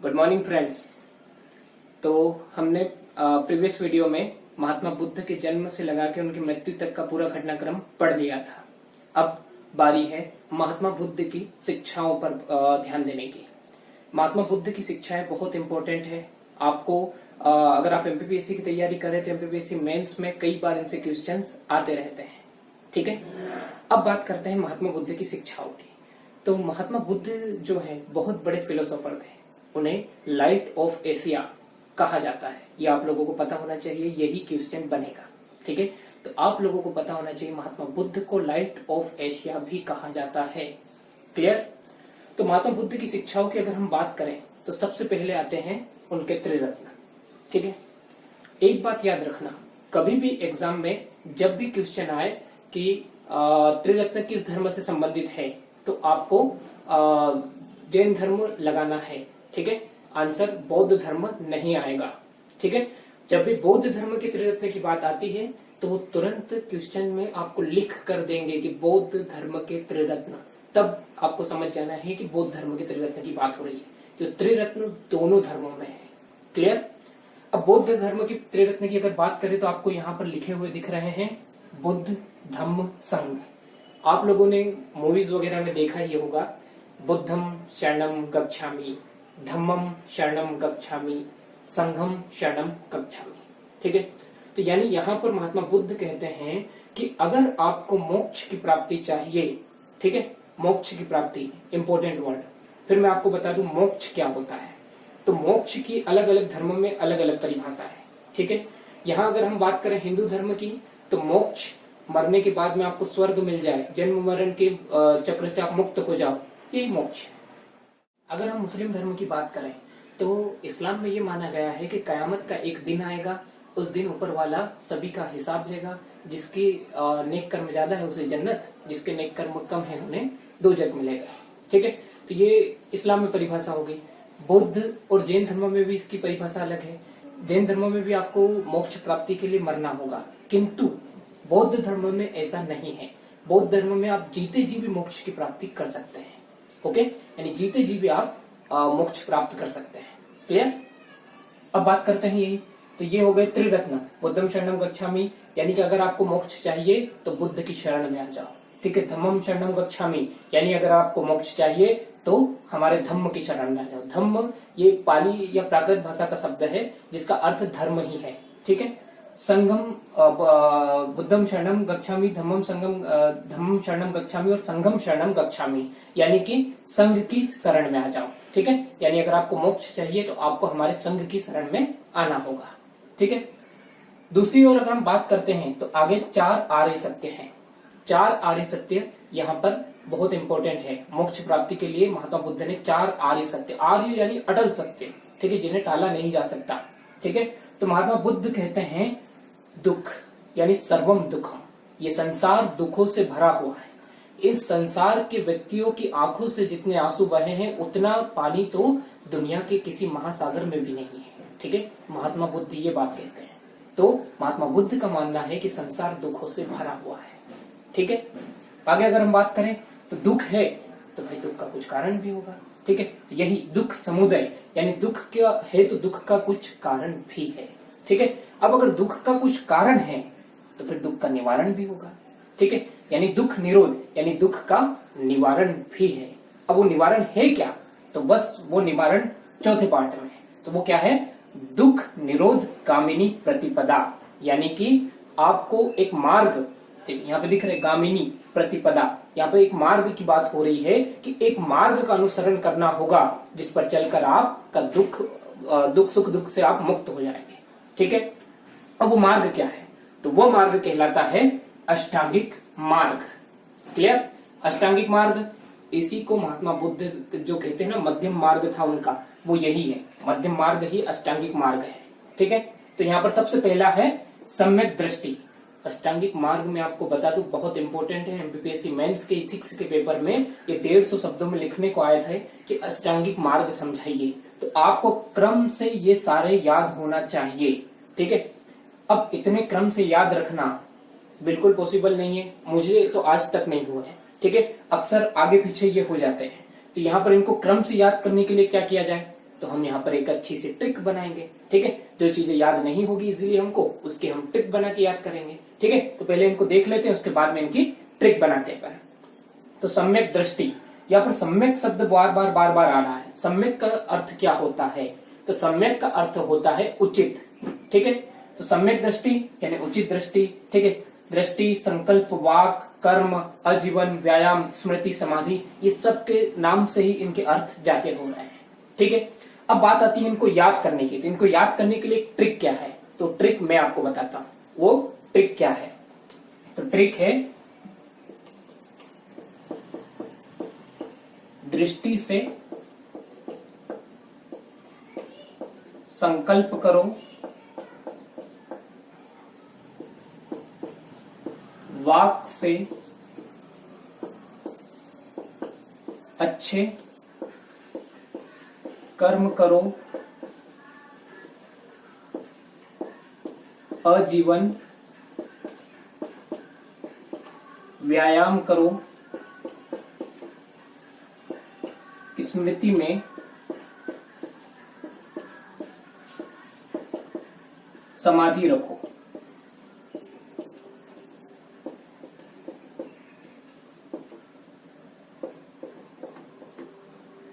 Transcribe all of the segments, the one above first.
Good morning friends. तो हमने previous video में महात्मा बुद्ध के जन्म से लगा के उनकी मृत्यु तक का पूरा घटनाक्रम पढ़ लिया था। अब बारी है महात्मा बुद्ध की शिक्षाओं पर ध्यान देने की। महात्मा बुद्ध की शिक्षाएं बहुत इंपॉर्टेंट है। आपको अगर आप एमपीपीएससी की तैयारी करें तो एमपीपीएससी मेंस में कई बार इनसे क्वेश्चंस आते रहते हैं। ठीक है, अब बात करते हैं महात्मा बुद्ध की शिक्षाओं की। तो महात्मा बुद्ध जो है बहुत बड़े फिलोसोफर थे। उन्हें लाइट ऑफ एशिया कहा जाता है। ये आप लोगों को पता होना चाहिए, यही क्वेश्चन बनेगा। ठीक है, तो आप लोगों को पता होना चाहिए महात्मा बुद्ध को लाइट ऑफ एशिया भी कहा जाता है। क्लियर? तो महात्मा बुद्ध की शिक्षाओं की अगर हम बात करें तो सबसे पहले आते हैं उनके त्रिरत्न। ठीक है, एक बात याद रखना, कभी भी एग्जाम में जब भी क्वेश्चन आए कि त्रिरत्न किस धर्म से संबंधित है तो आपको जैन धर्म लगाना है। ठीक है, आंसर बौद्ध धर्म नहीं आएगा। ठीक है, जब भी बौद्ध धर्म के त्रिरत्न की बात आती है तो वो तुरंत क्वेश्चन में आपको लिख कर देंगे कि बौद्ध धर्म के त्रिरत्न, तब आपको समझ जाना है कि बौद्ध धर्म के त्रिरत्न की बात हो रही है, कि त्रिरत्न दोनों धर्मों में है। क्लियर? अब बौद्ध धर्म की त्रिरत्न की अगर बात करें तो आपको यहाँ पर लिखे हुए दिख रहे हैं बुद्ध धम्म संघ। आप लोगों ने मूवीज वगैरह में देखा ही होगा, बुद्धम शरणम गच्छामि, धम्मम शरणम गच्छामि, संघम शरणम गच्छामि। ठीक है, तो यानी यहाँ पर महात्मा बुद्ध कहते हैं कि अगर आपको मोक्ष की प्राप्ति चाहिए, ठीक है, मोक्ष की प्राप्ति इंपॉर्टेंट वर्ड, फिर मैं आपको बता दूं मोक्ष क्या होता है। तो मोक्ष की अलग अलग धर्मों में अलग अलग परिभाषा है। ठीक है, यहाँ अगर हम बात करें हिंदू धर्म की तो मोक्ष मरने के बाद में आपको स्वर्ग मिल जाए, जन्म मरण के चक्र से आप मुक्त हो जाओ, यही मोक्ष है। अगर हम मुस्लिम धर्म की बात करें तो इस्लाम में ये माना गया है कि कयामत का एक दिन आएगा, उस दिन ऊपर वाला सभी का हिसाब लेगा। जिसकी नेक कर्म ज्यादा है उसे जन्नत, जिसके नेक कर्म कम है उन्हें दोजख मिलेगा। ठीक है, तो ये इस्लाम में परिभाषा हो गई। बौद्ध और जैन धर्म में भी इसकी परिभाषा अलग है। जैन धर्म में भी आपको मोक्ष प्राप्ति के लिए मरना होगा, किंतु बौद्ध धर्म में ऐसा नहीं है। बौद्ध धर्म में आप जीते जी भी मोक्ष की प्राप्ति कर सकते हैं। ओके, यानी जीते जी भी आप मोक्ष प्राप्त कर सकते हैं। क्लियर? अब बात करते हैं यही, तो ये हो गए त्रिरत्न, बुद्धम शरणम गच्छामि, यानी कि अगर आपको मोक्ष चाहिए तो बुद्ध की शरण में आ जाओ। ठीक है, धम्मम शरणम गच्छामि, यानी अगर आपको मोक्ष चाहिए तो हमारे धम्म की शरण में आ जाओ। धम्म ये पाली या प्राकृत भाषा का शब्द है जिसका अर्थ धर्म ही है। ठीक है, संगम बुद्धम शरणम गच्छामि, धम्मम शरणम गच्छामि और संघम शरणम गच्छामि, यानी कि संघ की शरण में आ जाओ। ठीक है, यानी अगर आपको मोक्ष चाहिए तो आपको हमारे संघ की शरण में आना होगा। ठीक है, दूसरी ओर अगर हम बात करते हैं तो आगे 4 आर्य सत्य हैं। 4 आर्य सत्य यहाँ पर बहुत इंपॉर्टेंट है। मोक्ष प्राप्ति के लिए महात्मा बुद्ध ने 4 आर्य सत्य, आर्य यानी अटल सत्य, ठीक है, जिन्हें टाला नहीं जा सकता। ठीक है, तो महात्मा बुद्ध कहते हैं दुख यानी सर्वम दुखम, ये संसार दुखों से भरा हुआ है। इस संसार के व्यक्तियों की आंखों से जितने आंसू बहे हैं उतना पानी तो दुनिया के किसी महासागर में भी नहीं है। ठीक है, महात्मा बुद्ध ये बात कहते हैं। तो महात्मा बुद्ध का मानना है कि संसार दुखों से भरा हुआ है। ठीक है, आगे अगर हम बात करें तो दुख है तो भाई दुख का कुछ कारण भी होगा। ठीक है, तो यही दुख समुदय, यानी दुख क्या है तो दुख का कुछ कारण भी है। ठीक है, अब अगर दुख का कुछ कारण है तो फिर दुख का निवारण भी होगा। ठीक है, यानी दुख निरोध, यानी दुख का निवारण भी है। अब वो निवारण है क्या, तो बस वो निवारण चौथे पार्ट में है। तो वो क्या है? दुख निरोध गामिनी प्रतिपदा, यानी कि आपको एक मार्ग, यहाँ पे दिख रहे गामिनी प्रतिपदा, यहाँ पे एक मार्ग की बात हो रही है कि एक मार्ग का अनुसरण करना होगा जिस पर चलकर आपका दुख सुख दुख से आप मुक्त हो जाएंगे। ठीक है, अब वो मार्ग क्या है? तो वो मार्ग कहलाता है अष्टांगिक मार्ग। क्लियर? अष्टांगिक मार्ग, इसी को महात्मा बुद्ध जो कहते हैं ना मध्यम मार्ग था उनका, वो यही है। मध्यम मार्ग ही अष्टांगिक मार्ग है। ठीक है, तो यहाँ पर सबसे पहला है सम्यक दृष्टि। अष्टांगिक मार्ग में आपको बता दूं बहुत इंपॉर्टेंट है, एमपीपीएससी मेंस के इथिक्स के पेपर में ये 150 शब्दों में लिखने को आया था कि अष्टांगिक मार्ग समझाइए। तो आपको क्रम से ये सारे याद होना चाहिए। ठीक है, अब इतने क्रम से याद रखना बिल्कुल पॉसिबल नहीं है, मुझे तो आज तक नहीं हुआ है। ठीक है, अक्सर आगे पीछे ये हो जाते हैं। तो यहाँ पर इनको क्रम से याद करने के लिए क्या किया जाए? तो हम यहाँ पर एक अच्छी सी ट्रिक बनाएंगे। ठीक है, जो चीजें याद नहीं होगी इजीली हमको, उसकी हम ट्रिक बना के याद करेंगे। ठीक है, तो पहले इनको देख लेते हैं, उसके बाद में इनकी ट्रिक बनाते हैं। तो सम्यक दृष्टि, यहाँ पर सम्यक शब्द बार बार आ रहा है। सम्यक का अर्थ क्या होता है? तो सम्यक का अर्थ होता है उचित। ठीक है, तो सम्यक दृष्टि यानी उचित दृष्टि। ठीक है, दृष्टि, संकल्प, वाक, कर्म, आजीवन, व्यायाम, स्मृति, समाधि, ये सब के नाम से ही इनके अर्थ जाहिर हो रहे हैं। ठीक है, अब बात आती है इनको याद करने की। तो इनको याद करने के लिए ट्रिक क्या है? तो ट्रिक मैं आपको बताता हूं, वो ट्रिक क्या है। तो ट्रिक है दृष्टि से संकल्प करो, वाक से अच्छे कर्म करो, आजीवन व्यायाम करो, स्मृति में समाधि रखो।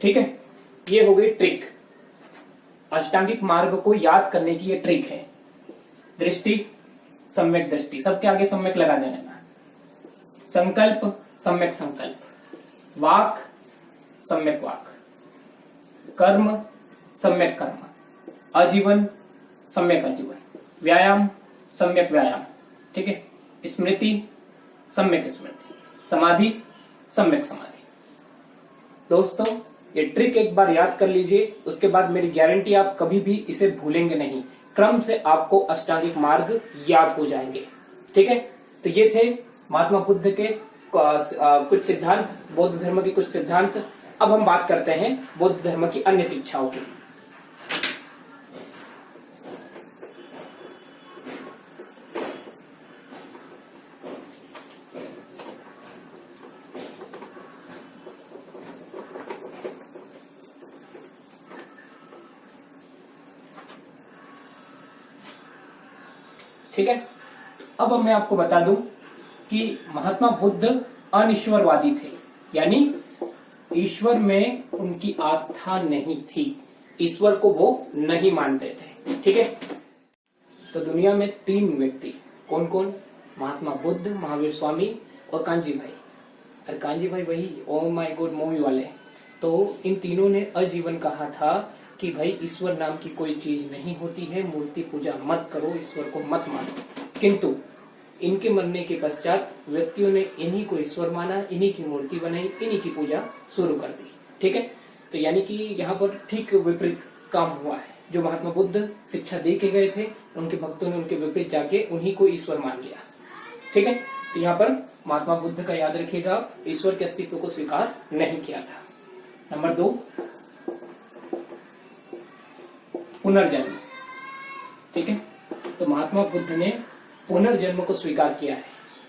ठीक है, ये हो गई ट्रिक। अष्टांगिक मार्ग को याद करने की ये ट्रिक है। दृष्टि, सम्यक दृष्टि, सबके आगे सम्यक लगा देना। संकल्प, सम्यक संकल्प, वाक, सम्यक वाक, कर्म, सम्यक कर्म, आजीवन, सम्यक आजीवन, व्यायाम, सम्यक व्यायाम। ठीक है, स्मृति, सम्यक स्मृति, समाधि, सम्यक समाधि। दोस्तों, ये ट्रिक एक बार याद कर लीजिए, उसके बाद मेरी गारंटी आप कभी भी इसे भूलेंगे नहीं। क्रम से आपको अष्टांगिक मार्ग याद हो जाएंगे। ठीक है, तो ये थे महात्मा बुद्ध के कुछ सिद्धांत, बौद्ध धर्म के कुछ सिद्धांत। अब हम बात करते हैं बौद्ध धर्म की अन्य शिक्षाओं की। ठीक है, अब मैं आपको बता दूं कि महात्मा बुद्ध अनिश्वरवादी थे, यानी ईश्वर में उनकी आस्था नहीं थी, ईश्वर को वो नहीं मानते थे। ठीक है, तो दुनिया में 3 व्यक्ति, कौन कौन? महात्मा बुद्ध, महावीर स्वामी और कांजी भाई। और कांजी भाई वही ओ माय गॉड मूवी वाले। तो इन तीनों ने आजीवन कहा था कि भाई ईश्वर नाम की कोई चीज नहीं होती है, मूर्ति पूजा मत करो, ईश्वर को मत मानो। किंतु इनके मरने के पश्चात व्यक्तियों ने इन्हीं को ईश्वर माना, इन्हीं की मूर्ति बनाई, इन्हीं की पूजा शुरू कर दी। ठीक है, तो यानी कि यहाँ पर ठीक विपरीत काम हुआ है। जो महात्मा बुद्ध शिक्षा दे के गए थे, उनके भक्तों ने उनके विपरीत जाके उन्हीं को ईश्वर मान लिया। ठीक है, तो यहाँ पर महात्मा बुद्ध का याद रखिएगा, ईश्वर के अस्तित्व को स्वीकार नहीं किया था। नंबर 2, पुनर्जन्म। ठीक है, तो महात्मा बुद्ध ने पुनर्जन्म को स्वीकार किया है।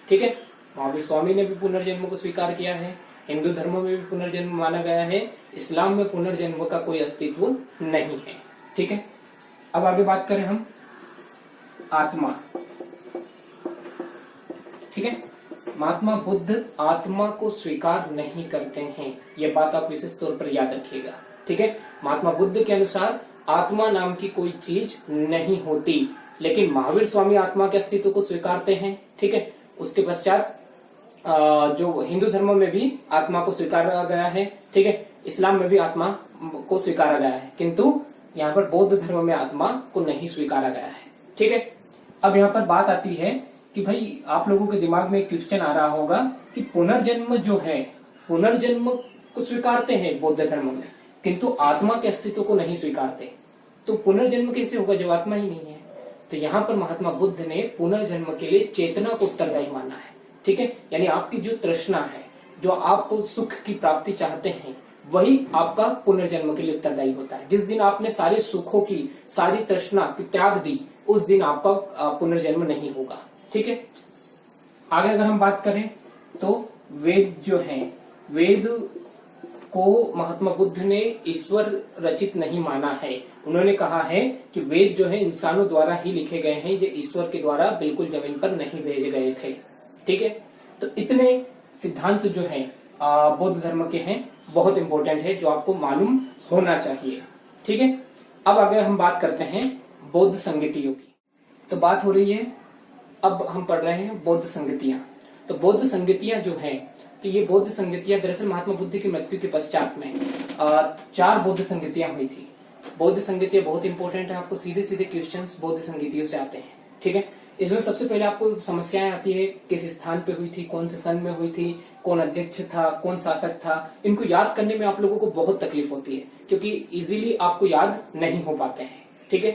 ठीक है, महावीर स्वामी ने भी पुनर्जन्म को स्वीकार किया है। हिंदू धर्म में भी पुनर्जन्म माना गया है। इस्लाम में पुनर्जन्म का कोई अस्तित्व नहीं है। ठीक है, अब आगे बात करें हम आत्मा। ठीक है, महात्मा बुद्ध आत्मा को स्वीकार नहीं करते हैं, यह बात आप विशेष तौर पर याद रखिएगा। ठीक है, महात्मा बुद्ध के अनुसार आत्मा नाम की कोई चीज नहीं होती, लेकिन महावीर स्वामी आत्मा के अस्तित्व को स्वीकारते हैं। ठीक है, उसके पश्चात जो हिंदू धर्म में भी आत्मा को स्वीकारा गया है। ठीक है, इस्लाम में भी आत्मा को स्वीकारा गया है, किंतु यहाँ पर बौद्ध धर्म में आत्मा को नहीं स्वीकारा गया है। ठीक है, अब यहाँ पर बात आती है कि भाई आप लोगों के दिमाग में एक क्वेश्चन आ रहा होगा कि पुनर्जन्म जो है, पुनर्जन्म को स्वीकारते हैं बौद्ध धर्म में, किंतु आत्मा के अस्तित्व को नहीं स्वीकारते। तो पुनर्जन्म कैसे होगा जब आत्मा ही नहीं है? तो यहाँ पर महात्मा बुद्ध ने पुनर्जन्म के लिए चेतना को उत्तरदायी माना है। ठीक है, यानी आपकी जो तृष्णा है, जो आप सुख की प्राप्ति चाहते हैं, वही आपका पुनर्जन्म के लिए उत्तरदायी होता है। जिस दिन आपने सारे सुखों की, सारी तृष्णा की त्याग दी, उस दिन आपका पुनर्जन्म नहीं होगा। ठीक है, आगे अगर हम बात करें तो वेद जो है, वेद को महात्मा बुद्ध ने ईश्वर रचित नहीं माना है। उन्होंने कहा है कि वेद जो है इंसानों द्वारा ही लिखे गए हैं, ये ईश्वर के द्वारा बिल्कुल जमीन पर नहीं भेजे गए थे। ठीक है, तो इतने सिद्धांत जो है बौद्ध धर्म के हैं, बहुत इंपॉर्टेंट है, जो आपको मालूम होना चाहिए। ठीक है, अब आगे हम बात करते हैं बौद्ध संगतियों की। तो बात हो रही है, अब हम पढ़ रहे हैं बौद्ध संगतियां। तो बौद्ध संगतियां जो है, तो ये बौद्ध संगतियां दरअसल महात्मा बुद्ध की मृत्यु के पश्चात में 4 बौद्ध संगतियां हुई थी। बौद्ध संगतियां बहुत इंपॉर्टेंट है, आपको सीधे सीधे क्वेश्चंस बौद्ध संगतियों से आते हैं। ठीक है, इसमें सबसे पहले आपको समस्याएं आती है, किस स्थान पे हुई थी, कौन से सन में हुई थी, कौन अध्यक्ष था, कौन शासक था। इनको याद करने में आप लोगों को बहुत तकलीफ होती है, क्योंकि इजीली आपको याद नहीं हो पाते हैं। ठीक है,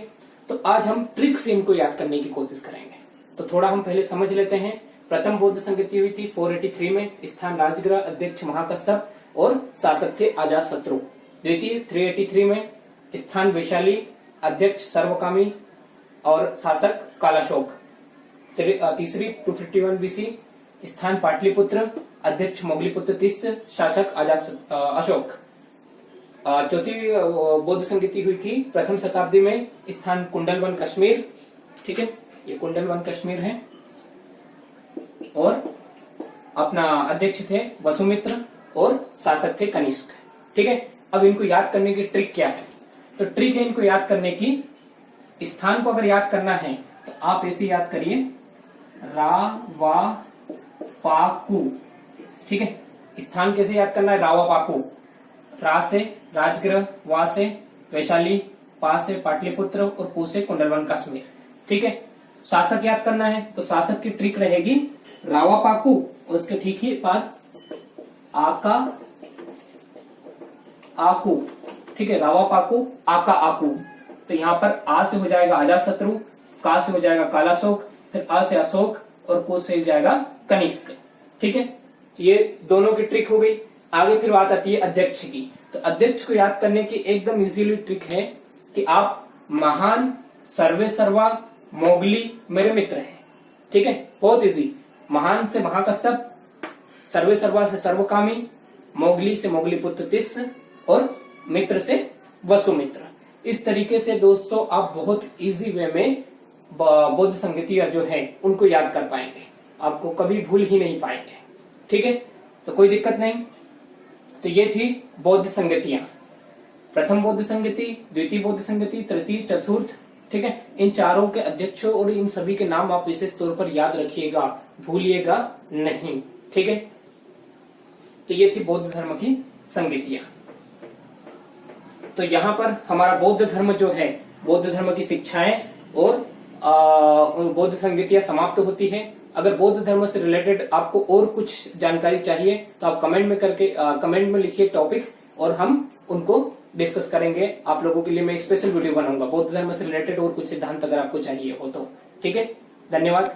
तो आज हम ट्रिक से इनको याद करने की कोशिश करेंगे। तो थोड़ा हम पहले समझ लेते हैं। प्रथम बौद्ध संगति हुई थी 483 में, स्थान राजगृह, अध्यक्ष महाकश्यप और शासक थे अजातशत्रु। द्वितीय 383 में, स्थान वैशाली, अध्यक्ष सर्वकामी और शासक कालाशोक। तीसरी 251 बीसी, स्थान पाटलिपुत्र, अध्यक्ष मोगलीपुत्र तीसरे, शासक अशोक। चौथी बौद्ध संगति हुई थी प्रथम शताब्दी में, स्थान कुंडलवन कश्मीर। ठीक है, ये कुंडलवन कश्मीर है, और अपना अध्यक्ष थे वसुमित्र और शासक थे कनिष्क। ठीक है, अब इनको याद करने की ट्रिक क्या है? तो ट्रिक है इनको याद करने की, स्थान को अगर याद करना है तो आप ऐसे याद करिए, रा वा पाकू। ठीक है, स्थान कैसे याद करना है? रावा पाकू। रा से राजगृह, वा से वैशाली, पा से पाटलिपुत्र और कू से कुंडलवन कश्मीर। ठीक है, शासक याद करना है तो शासक की ट्रिक रहेगी रावा पाकू, और उसके ठीक ही बाद आका आकू। ठीक है, रावा पाकू, आका आकू। तो यहाँ पर आ से हो जाएगा अजातशत्रु, का से हो जाएगा कालाशोक, फिर आ से अशोक और कू से हो जाएगा कनिष्क। ठीक है, ये दोनों की ट्रिक हो गई। आगे फिर बात आती है अध्यक्ष की। तो अध्यक्ष को याद करने की एकदम इजीली ट्रिक है कि आप महान, सर्वे सर्वा, मोगली मेरे मित्र हैं। ठीक है, बहुत इजी। महान से महाकश्यप, सर्वे सर्वा से सर्वकामी, मोगली से मोगलीपुत्र तिस्स और मित्र से वसुमित्र। इस तरीके से दोस्तों आप बहुत इजी वे में बौद्ध संगतियां जो है उनको याद कर पाएंगे, आपको कभी भूल ही नहीं पाएंगे। ठीक है, तो कोई दिक्कत नहीं। तो ये थी बौद्ध संगतियां, प्रथम बौद्ध संगति, द्वितीय बौद्ध संगति, तृतीय, चतुर्थ। ठीक है, इन चारों के अध्यक्षों और इन सभी के नाम आप विशेष तौर पर याद रखिएगा, भूलिएगा नहीं। ठीक है, तो ये थी बौद्ध धर्म की संगतियां। तो यहाँ पर हमारा बौद्ध धर्म जो है, बौद्ध धर्म की शिक्षाएं और बौद्ध संगतियां समाप्त होती है। अगर बौद्ध धर्म से रिलेटेड आपको और कुछ जानकारी चाहिए तो आप कमेंट में लिखिए टॉपिक, और हम उनको डिस्कस करेंगे। आप लोगों के लिए मैं स्पेशल वीडियो बनाऊंगा बौद्ध धर्म से रिलेटेड और कुछ सिद्धांत अगर आपको चाहिए हो तो। ठीक है, धन्यवाद।